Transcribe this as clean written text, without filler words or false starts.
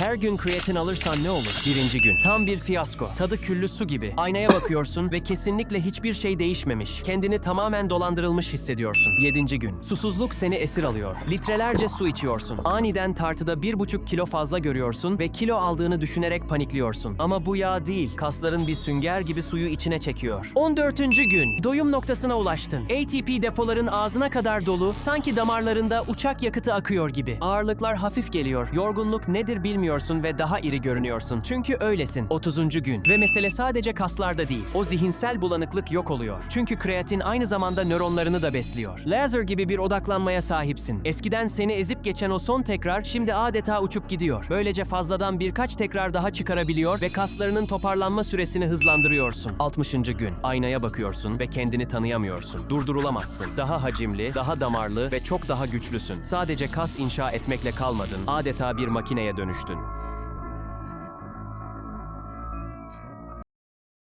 Her gün kreatin alırsan ne olur? Birinci gün. Tam bir fiyasko. Tadı küllü su gibi. Aynaya bakıyorsun ve kesinlikle hiçbir şey değişmemiş. Kendini tamamen dolandırılmış hissediyorsun. Yedinci gün. Susuzluk seni esir alıyor. Litrelerce su içiyorsun. Aniden tartıda 1,5 kilo fazla görüyorsun ve kilo aldığını düşünerek panikliyorsun. Ama bu yağ değil. Kasların bir sünger gibi suyu içine çekiyor. 14. gün. Doyum noktasına ulaştın. ATP depoların ağzına kadar dolu, sanki damarlarında uçak yakıtı akıyor gibi. Ağırlıklar hafif geliyor. Yorgunluk nedir bilmiyorsun ve daha iri görünüyorsun. Çünkü öylesin. 30. gün. Ve mesele sadece kaslarda değil. O zihinsel bulanıklık yok oluyor. Çünkü kreatin aynı zamanda nöronlarını da besliyor. Laser gibi bir odaklanmaya sahipsin. Eskiden seni ezip geçen o son tekrar şimdi adeta uçup gidiyor. Böylece fazladan birkaç tekrar daha çıkarabiliyor ve kaslarının toparlanma süresini hızlandırıyorsun. 60. gün. Aynaya bakıyorsun ve kendini tanıyamıyorsun. Durdurulamazsın. Daha hacimli, daha damarlı ve çok daha güçlüsün. Sadece kas inşa etmekle kalmadın. Adeta bir makineye dönüştün.